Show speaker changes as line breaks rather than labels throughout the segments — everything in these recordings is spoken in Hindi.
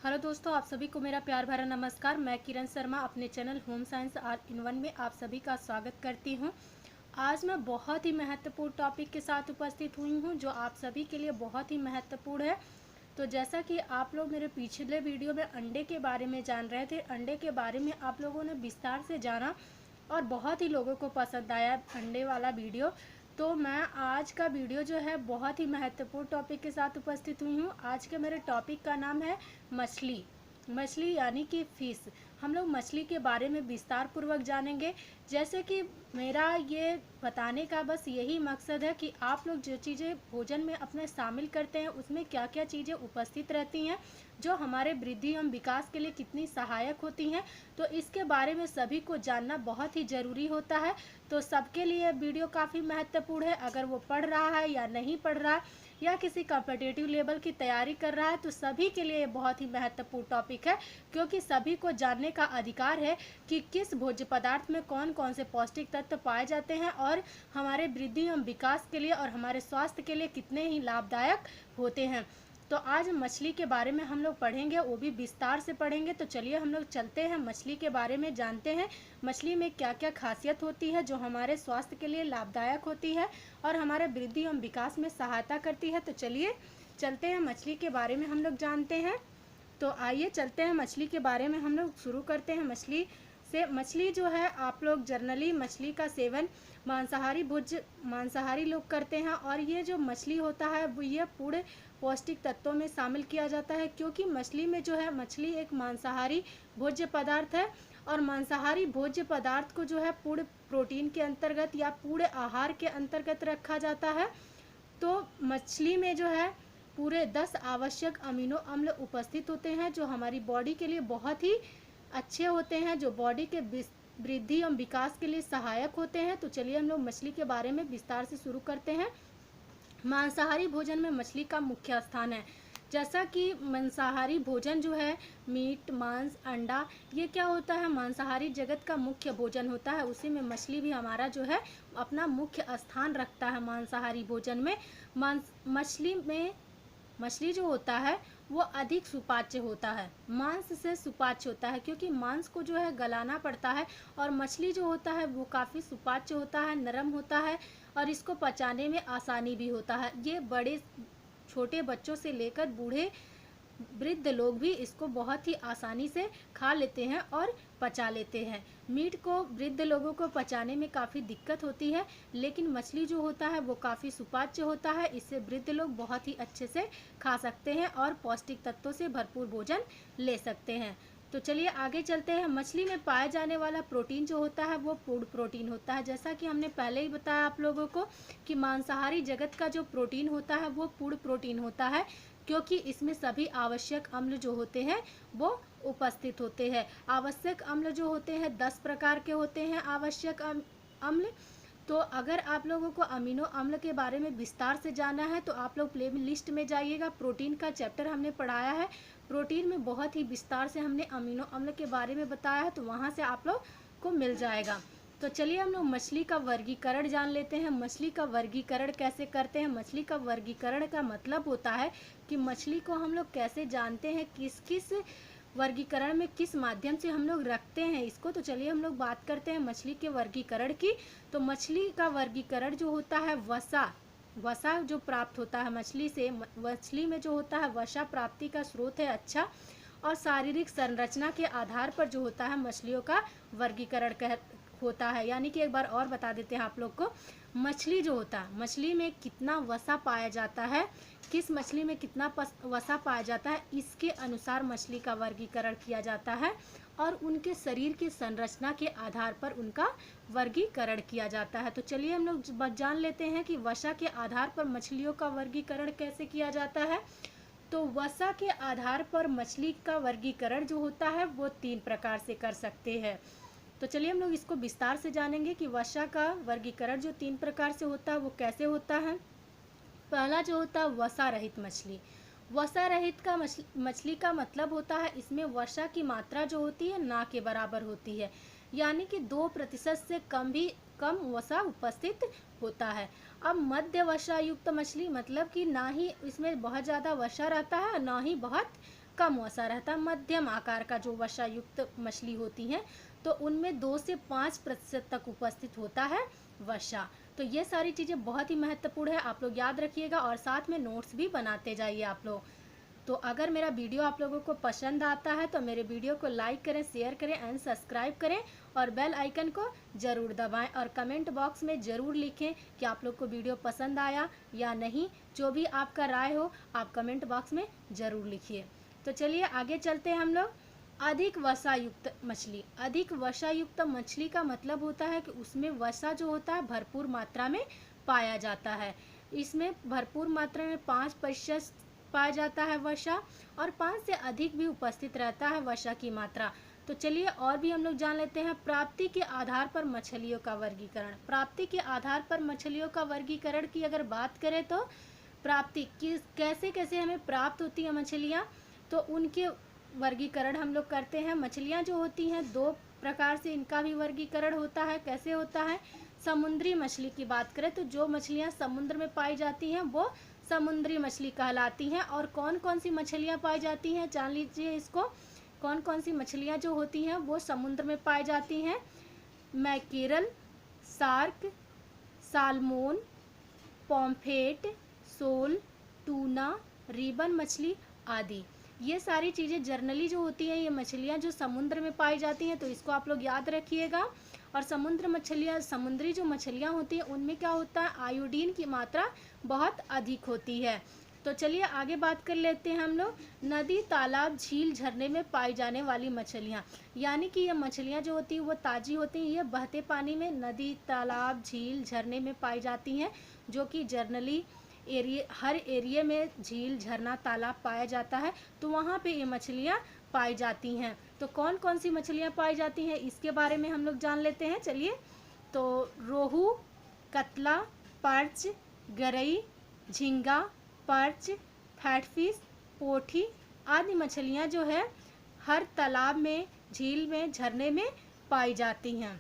हेलो दोस्तों, आप सभी को मेरा प्यार भरा नमस्कार। मैं किरण शर्मा अपने channel home science all in one में आप सभी का स्वागत करती हूं। आज मैं बहुत ही महत्वपूर्ण टॉपिक के साथ उपस्थित हुई हूं जो आप सभी के लिए बहुत ही महत्वपूर्ण है। तो जैसा कि आप लोग मेरे पिछले वीडियो में अंडे के बारे में जान रहे थे, अंडे के बारे में आप लोगों ने विस्तार से जाना और बहुत ही लोगों को पसंद आया अंडे वाला वीडियो। तो मैं आज का वीडियो जो है बहुत ही महत्वपूर्ण टॉपिक के साथ उपस्थित हुई हूँ। आज के मेरे टॉपिक का नाम है मछली। मछली यानी कि फ़िश। हम लोग मछली के बारे में विस्तार पूर्वक जानेंगे। जैसे कि मेरा ये बताने का बस यही मकसद है कि आप लोग जो चीज़ें भोजन में अपने शामिल करते हैं उसमें क्या क्या चीज़ें उपस्थित रहती हैं जो हमारे वृद्धि एवं विकास के लिए कितनी सहायक होती हैं। तो इसके बारे में सभी को जानना बहुत ही ज़रूरी होता है। तो सबके लिए वीडियो काफ़ी महत्वपूर्ण है। अगर वो पढ़ रहा है या नहीं पढ़ रहा है या किसी कॉम्पिटिटिव लेवल की तैयारी कर रहा है तो सभी के लिए बहुत ही महत्वपूर्ण टॉपिक है, क्योंकि सभी को जानने का अधिकार है कि किस भोज्य पदार्थ में कौन कौन से पौष्टिक तत्व पाए जाते हैं और हमारे वृद्धि एवं विकास के लिए और हमारे स्वास्थ्य के लिए कितने ही लाभदायक होते हैं। तो आज मछली के बारे में हम लोग पढ़ेंगे, वो भी विस्तार से पढ़ेंगे। तो चलिए हम लोग चलते हैं, मछली के बारे में जानते हैं। मछली में क्या क्या खासियत होती है जो हमारे स्वास्थ्य के लिए लाभदायक होती है और हमारे वृद्धि एवं विकास में सहायता करती है। तो चलिए चलते हैं, मछली के बारे में हम लोग जानते हैं। तो आइए चलते हैं, मछली के बारे में हम लोग शुरू करते हैं। मछली जो है, आप लोग जनरली मछली का सेवन मांसाहारी लोग करते हैं और ये जो मछली होता है वो ये पूरे पौष्टिक तत्वों में शामिल किया जाता है, क्योंकि मछली में जो है, मछली एक मांसाहारी भोज्य पदार्थ है और मांसाहारी भोज्य पदार्थ को जो है पूरे प्रोटीन के अंतर्गत या पूरे आहार के अंतर्गत रखा जाता है। तो मछली में जो है पूरे 10 आवश्यक अमीनो अम्ल उपस्थित होते हैं जो हमारी बॉडी के लिए बहुत ही अच्छे होते हैं, जो बॉडी के वृद्धि एवं विकास के लिए सहायक होते हैं। तो चलिए हम लोग मछली के बारे में विस्तार से शुरू करते हैं। मांसाहारी भोजन में मछली का मुख्य स्थान है। जैसा कि मांसाहारी भोजन जो है, मीट, मांस, अंडा, ये क्या होता है, मांसाहारी जगत का मुख्य भोजन होता है। उसी में मछली भी हमारा जो है अपना मुख्य स्थान रखता है मांसाहारी भोजन में। मछली जो होता है वो अधिक सुपाच्य होता है, मांस से सुपाच्य होता है, क्योंकि मांस को जो है गलाना पड़ता है और मछली जो होता है वो काफ़ी सुपाच्य होता है, नरम होता है और इसको पचाने में आसानी भी होता है। ये बड़े छोटे बच्चों से लेकर बूढ़े वृद्ध लोग भी इसको बहुत ही आसानी से खा लेते हैं और पचा लेते हैं। मीट को वृद्ध लोगों को पचाने में काफ़ी दिक्कत होती है, लेकिन मछली जो होता है वो काफ़ी सुपाच्य होता है, इससे वृद्ध लोग बहुत ही अच्छे से खा सकते हैं और पौष्टिक तत्वों से भरपूर भोजन ले सकते हैं। तो चलिए आगे चलते हैं। मछली में पाया जाने वाला प्रोटीन जो होता है वो फूड प्रोटीन होता है। जैसा कि हमने पहले ही बताया आप लोगों को कि मांसाहारी जगत का जो प्रोटीन होता है वो फूड प्रोटीन होता है, क्योंकि इसमें सभी आवश्यक अम्ल जो होते हैं वो उपस्थित होते हैं। आवश्यक अम्ल जो होते हैं 10 प्रकार के होते हैं आवश्यक अम्ल। तो अगर आप लोगों को अमीनो अम्ल के बारे में विस्तार से जानना है तो आप लोग प्ले लिस्ट में जाइएगा। प्रोटीन का चैप्टर हमने पढ़ाया है, प्रोटीन में बहुत ही विस्तार से हमने अमीनो अम्ल के बारे में बताया है, तो वहाँ से आप लोग को मिल जाएगा। तो चलिए हम लोग मछली का वर्गीकरण जान लेते हैं। मछली का वर्गीकरण कैसे करते हैं। मछली का वर्गीकरण का मतलब होता है कि मछली को हम लोग कैसे जानते हैं, किस किस वर्गीकरण में किस माध्यम से हम लोग रखते हैं इसको। तो चलिए हम लोग बात करते हैं मछली के वर्गीकरण की। तो मछली का वर्गीकरण जो होता है, वसा जो प्राप्त होता है मछली से, मछली में जो होता है वसा प्राप्ति का स्रोत है अच्छा, और शारीरिक संरचना के आधार पर जो होता है मछलियों का वर्गीकरण होता है। यानी कि एक बार और बता देते हैं आप लोग को, मछली जो होता है, मछली में कितना वसा पाया जाता है, किस मछली में कितना वसा पाया जाता है, इसके अनुसार मछली का वर्गीकरण किया जाता है और उनके शरीर की संरचना के आधार पर उनका वर्गीकरण किया जाता है। तो चलिए हम लोग जान लेते हैं कि वसा के आधार पर मछलियों का वर्गीकरण कैसे किया जाता है। तो वसा के आधार पर मछली का वर्गीकरण जो होता है वो 3 प्रकार से कर सकते हैं। तो चलिए हम लोग इसको विस्तार से जानेंगे कि वसा का वर्गीकरण जो 3 प्रकार से होता है वो कैसे होता है। पहला जो होता है वसा रहित मछली। वसा रहित का मछली का मतलब होता है इसमें वसा की मात्रा जो होती है ना के बराबर होती है, यानी कि 2% से कम वसा उपस्थित होता है। अब मध्य वसा युक्त मछली मतलब कि ना ही इसमें बहुत ज़्यादा वसा रहता है ना ही बहुत कम वसा रहता है। मध्यम आकार का जो वसा युक्त मछली होती हैं तो उनमें 2 से 5% तक उपस्थित होता है वसा। तो ये सारी चीज़ें बहुत ही महत्वपूर्ण है, आप लोग याद रखिएगा और साथ में नोट्स भी बनाते जाइए आप लोग। तो अगर मेरा वीडियो आप लोगों को पसंद आता है तो मेरे वीडियो को लाइक करें, शेयर करें एंड सब्सक्राइब करें और बेल आइकन को ज़रूर दबाएं और कमेंट बॉक्स में ज़रूर लिखें कि आप लोग को वीडियो पसंद आया या नहीं। जो भी आपका राय हो आप कमेंट बॉक्स में ज़रूर लिखिए। तो चलिए आगे चलते हैं हम लोग। अधिक वसा युक्त मछली। अधिक वसा युक्त मछली का मतलब होता है कि उसमें वसा जो होता है भरपूर मात्रा में पाया जाता है। इसमें भरपूर मात्रा में 5% पाया जाता है वसा और 5 से अधिक भी उपस्थित रहता है वसा की मात्रा। तो चलिए और भी हम लोग जान लेते हैं प्राप्ति के आधार पर मछलियों का वर्गीकरण। प्राप्ति के आधार पर मछलियों का वर्गीकरण की अगर बात करें तो प्राप्ति किस कैसे कैसे हमें प्राप्त होती है मछलियाँ, तो उनके वर्गीकरण हम लोग करते हैं। मछलियाँ जो होती हैं 2 प्रकार से इनका भी वर्गीकरण होता है। कैसे होता है? समुद्री मछली की बात करें तो जो मछलियाँ समुद्र में पाई जाती हैं वो समुद्री मछली कहलाती हैं। और कौन कौन सी मछलियाँ पाई जाती हैं जान लीजिए इसको। कौन कौन सी मछलियाँ जो होती हैं वो समुद्र में पाई जाती हैं? Mackerel, shark, salmon, pomfret, sole, tuna, ribbon मछली आदि। ये सारी चीज़ें जर्नली जो होती हैं ये मछलियाँ जो समुद्र में पाई जाती हैं, तो इसको आप लोग याद रखिएगा। और समुद्री जो मछलियाँ होती हैं उनमें क्या होता है, आयोडीन की मात्रा बहुत अधिक होती है। तो चलिए आगे बात कर लेते हैं हम लोग। नदी, तालाब, झील, झरने में पाई जाने वाली मछलियाँ, यानी कि ये मछलियाँ जो होती हैं वो ताज़ी होती हैं। ये बहते पानी में नदी, तालाब, झील, झरने में पाई जाती हैं, जो कि जर्नली हर एरिया में झील, झरना, तालाब पाया जाता है, तो वहाँ पे ये मछलियाँ पाई जाती हैं। तो कौन कौन सी मछलियाँ पाई जाती हैं इसके बारे में हम लोग जान लेते हैं। चलिए, तो रोहू, कतला, पर्च, गरई, झींगा, पर्च, फैटफिश, पोठी आदि मछलियाँ जो है हर तालाब में, झील में, झरने में पाई जाती हैं।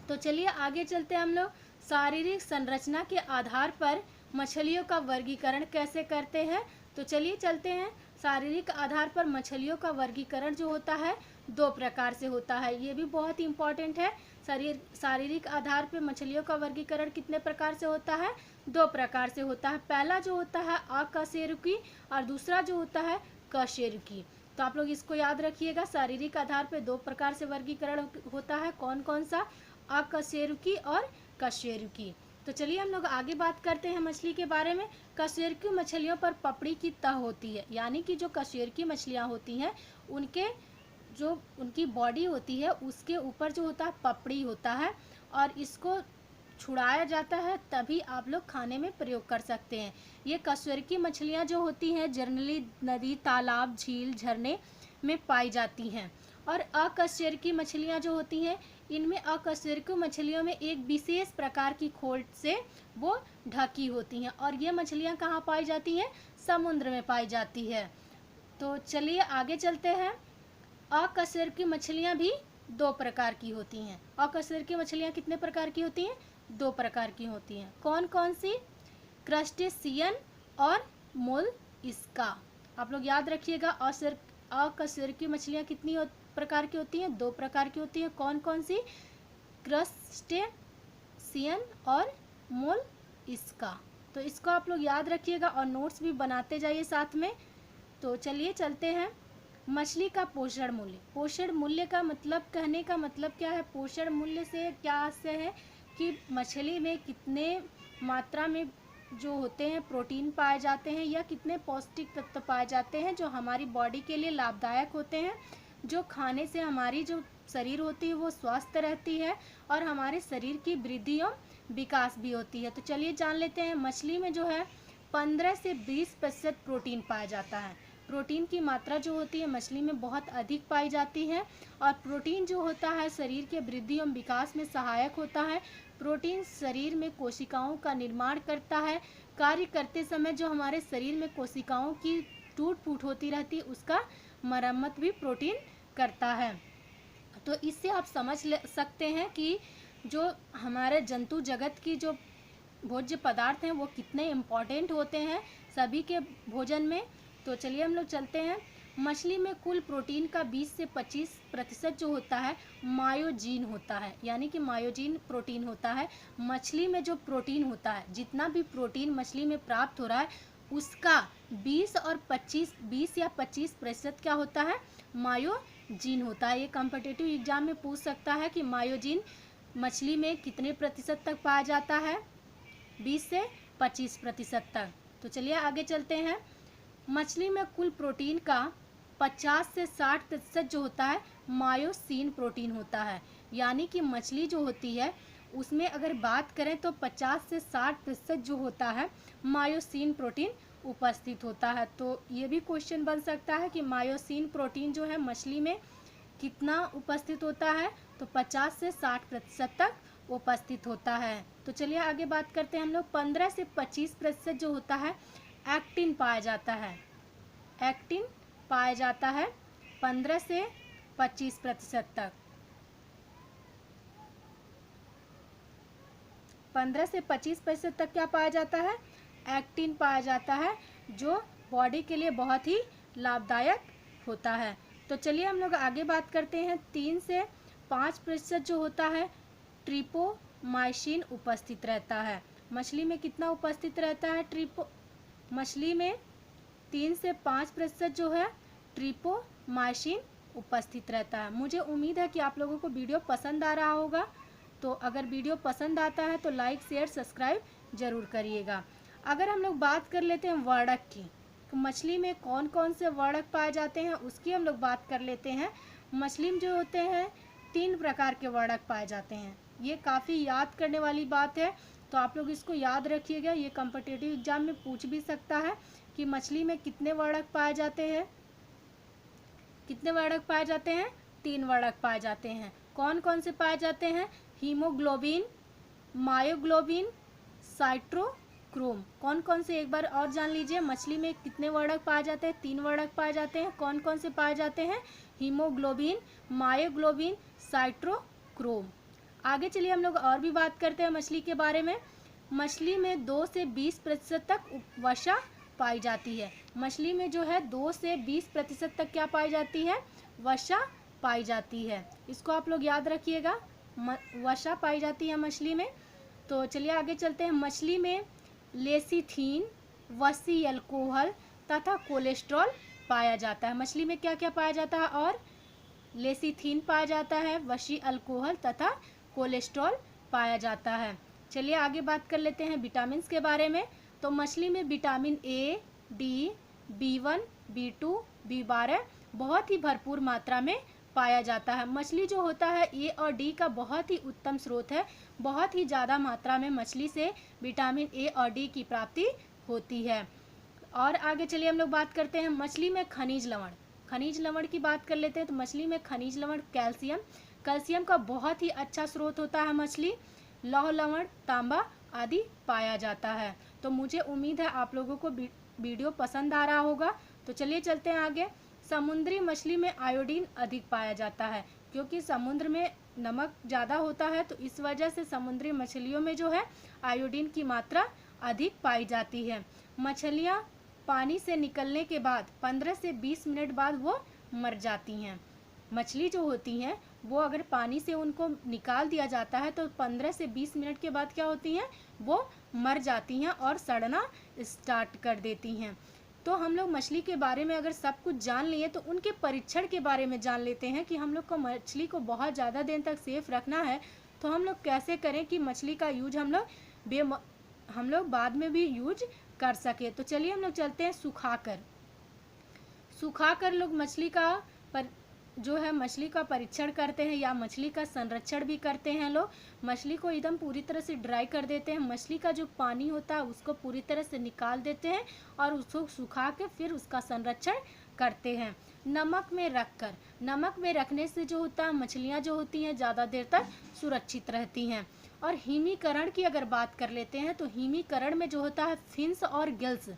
तो चलिए आगे चलते हैं हम लोग। शारीरिक संरचना के आधार पर मछलियों का वर्गीकरण कैसे करते हैं, तो चलिए चलते हैं। शारीरिक आधार पर मछलियों का वर्गीकरण जो होता है 2 प्रकार से होता है, ये भी बहुत ही इम्पॉर्टेंट है। शारीरिक आधार पर मछलियों का वर्गीकरण कितने प्रकार से होता है? 2 प्रकार से होता है। पहला जो होता है अकशेरुकी और दूसरा जो होता है कशेरुकी। तो आप लोग इसको याद रखिएगा। शारीरिक आधार पर 2 प्रकार से वर्गीकरण होता है। कौन कौन सा? अकशेरुकी और कशेरुकी। तो चलिए हम लोग आगे बात करते हैं मछली के बारे में। कशेरुकी मछलियों पर पपड़ी की तह होती है, यानी कि जो कशेरुकी मछलियाँ होती हैं उनकी बॉडी होती है उसके ऊपर जो होता है पपड़ी होता है और इसको छुड़ाया जाता है, तभी आप लोग खाने में प्रयोग कर सकते हैं। ये कशेरुकी मछलियाँ जो होती हैं जनरली नदी, तालाब, झील, झरने में पाई जाती हैं। और अकशेरुकी मछलियाँ जो होती हैं इनमें अकशेरुकी मछलियों में एक विशेष प्रकार की खोल से वो ढकी होती हैं और ये मछलियाँ कहाँ पाई जाती हैं? समुद्र में पाई जाती है। तो चलिए आगे चलते हैं। अकशेरुकी मछलियाँ भी 2 प्रकार की होती हैं। अकशेरुकी मछलियाँ कितने प्रकार की होती हैं? 2 प्रकार की होती हैं। कौन कौन सी? क्रस्टेशियन और मोलस्का। आप लोग याद रखिएगा। अकशेरुकी मछलियाँ कितनी प्रकार की होती हैं? 2 प्रकार की होती हैं। कौन कौन सी? क्रस्टेशियन और मोलस्का। तो इसको आप लोग याद रखिएगा और नोट्स भी बनाते जाइए साथ में। तो चलिए चलते हैं। मछली का पोषण मूल्य। पोषण मूल्य का मतलब, कहने का मतलब क्या है? पोषण मूल्य से क्या आशय है कि मछली में कितने मात्रा में जो होते हैं प्रोटीन पाए जाते हैं या कितने पौष्टिक तत्व पाए जाते हैं जो हमारी बॉडी के लिए लाभदायक होते हैं, जो खाने से हमारी जो शरीर होती है वो स्वस्थ रहती है और हमारे शरीर की वृद्धि और विकास भी होती है। तो चलिए जान लेते हैं। मछली में जो है 15 से 20% प्रोटीन पाया जाता है। प्रोटीन की मात्रा जो होती है मछली में बहुत अधिक पाई जाती है और प्रोटीन जो होता है शरीर के वृद्धि एवं विकास में सहायक होता है। प्रोटीन शरीर में कोशिकाओं का निर्माण करता है। कार्य करते समय जो हमारे शरीर में कोशिकाओं की टूट फूट होती रहती है उसका मरम्मत भी प्रोटीन करता है। तो इससे आप समझ सकते हैं कि जो हमारे जंतु जगत की जो भोज्य पदार्थ हैं वो कितने इम्पॉर्टेंट होते हैं सभी के भोजन में। तो चलिए हम लोग चलते हैं। मछली में कुल प्रोटीन का 20 से 25% जो होता है मायोजीन होता है, यानी कि मायोजीन प्रोटीन होता है। मछली में जो प्रोटीन होता है, जितना भी प्रोटीन मछली में प्राप्त हो रहा है उसका 20 या 25% क्या होता है, मायोजीन होता है। ये कॉम्पिटिटिव एग्जाम में पूछ सकता है कि मायोजीन मछली में कितने प्रतिशत तक पाया जाता है, 20 से 25% तक। तो चलिए आगे चलते हैं। मछली में कुल प्रोटीन का 50 से 60% जो होता है मायोसिन प्रोटीन होता है, यानी कि मछली जो होती है उसमें अगर बात करें तो 50 से 60% जो होता है मायोसिन प्रोटीन उपस्थित होता है। तो ये भी क्वेश्चन बन सकता है कि मायोसिन प्रोटीन जो है मछली में कितना उपस्थित होता है, तो 50 से 60% तक उपस्थित होता है। तो चलिए आगे बात करते हैं हम लोग। 15 से 25% जो होता है एक्टिन पाया जाता है, एक्टिन पाया जाता है 15 से 25% तक। 15 से 25% तक क्या पाया जाता है, एक्टिन पाया जाता है, जो बॉडी के लिए बहुत ही लाभदायक होता है। तो चलिए हम लोग आगे बात करते हैं। 3 से 5% जो होता है ट्रिपोमाइसिन उपस्थित रहता है। मछली में कितना उपस्थित रहता है मछली में 3 से 5% जो है ट्रिपोमाइसिन उपस्थित रहता है। मुझे उम्मीद है कि आप लोगों को वीडियो पसंद आ रहा होगा। तो अगर वीडियो पसंद आता है तो लाइक शेयर सब्सक्राइब जरूर करिएगा। अगर हम लोग बात कर लेते हैं वर्णक की, तो मछली में कौन कौन से वर्णक पाए जाते हैं उसकी हम लोग बात कर लेते हैं। मछली में जो होते हैं 3 प्रकार के वर्णक पाए जाते हैं। ये काफ़ी याद करने वाली बात है, तो आप लोग इसको याद रखिएगा। ये कॉम्पिटिटिव एग्जाम में पूछ भी सकता है कि मछली में कितने वर्णक पाए जाते हैं। कितने वर्णक पाए जाते हैं, 3 वर्णक पाए जाते हैं। कौन कौन से पाए जाते हैं, हीमोग्लोबिन, मायोग्लोबिन, साइटोक्रोम। कौन कौन से एक बार और जान लीजिए। मछली में कितने वर्णक पाए जाते हैं, 3 वर्णक पाए जाते हैं। कौन कौन से पाए जाते हैं, हीमोग्लोबिन, मायोग्लोबिन, साइटोक्रोम। आगे चलिए हम लोग और भी बात करते हैं मछली के बारे में। मछली में 2 से 20% तक वसा पाई जाती है। मछली में जो है 2 से 20% तक क्या पाई जाती है, वसा पाई जाती है। इसको आप लोग याद रखिएगा, वसा पाई जाती है मछली में। तो चलिए आगे चलते हैं। मछली में लेसिथीन, वसी अल्कोहल तथा कोलेस्ट्रॉल पाया जाता है। मछली में क्या क्या पाया जाता है, और लेसिथीन पाया जाता है, वसी अल्कोहल तथा कोलेस्ट्रॉल पाया जाता है। चलिए आगे बात कर लेते हैं विटामिन के बारे में। तो मछली में vitamin A, D, B1, B2, B12 बहुत ही भरपूर मात्रा में पाया जाता है। मछली जो होता है ए और डी का बहुत ही उत्तम स्रोत है। बहुत ही ज़्यादा मात्रा में मछली से विटामिन ए और डी की प्राप्ति होती है। और आगे चलिए हम लोग बात करते हैं मछली में खनिज लवण। खनिज लवण की बात कर लेते हैं। तो मछली में खनिज लवण कैल्शियम, कैल्शियम का बहुत ही अच्छा स्रोत होता है मछली। लौह लवण, तांबा आदि पाया जाता है। तो मुझे उम्मीद है आप लोगों को वीडियो पसंद आ रहा होगा। तो चलिए चलते हैं आगे। समुद्री मछली में आयोडीन अधिक पाया जाता है, क्योंकि समुद्र में नमक ज़्यादा होता है, तो इस वजह से समुद्री मछलियों में जो है आयोडीन की मात्रा अधिक पाई जाती है। मछलियाँ पानी से निकलने के बाद 15 से 20 मिनट बाद वो मर जाती हैं। मछली जो होती हैं वो अगर पानी से उनको निकाल दिया जाता है तो 15 से 20 मिनट के बाद क्या होती हैं, वो मर जाती हैं और सड़ना स्टार्ट कर देती हैं। तो हम लोग मछली के बारे में अगर सब कुछ जान लिए तो उनके परीक्षण के बारे में जान लेते हैं कि हम लोग को मछली को बहुत ज़्यादा दिन तक सेफ रखना है तो हम लोग कैसे करें कि मछली का यूज हम लोग बाद में भी यूज कर सके। तो चलिए हम लोग चलते हैं सुखाकर लोग मछली का परीक्षण करते हैं या मछली का संरक्षण भी करते हैं। लोग मछली को एकदम पूरी तरह से ड्राई कर देते हैं। मछली का जो पानी होता है उसको पूरी तरह से निकाल देते हैं और उसको सुखा के फिर उसका संरक्षण करते हैं नमक में रखने से जो होता है मछलियाँ जो होती हैं ज़्यादा देर तक सुरक्षित रहती हैं। और हिमीकरण की अगर बात कर लेते हैं तो हिमीकरण में जो होता है फिन्स और गिल्स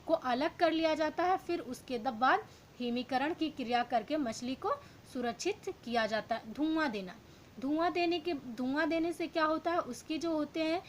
को अलग कर लिया जाता है, फिर उसके बाद हिमीकरण की क्रिया करके मछली को सुरक्षित किया जाता है। धुआं देने से क्या होता है, उसकी जो होते हैं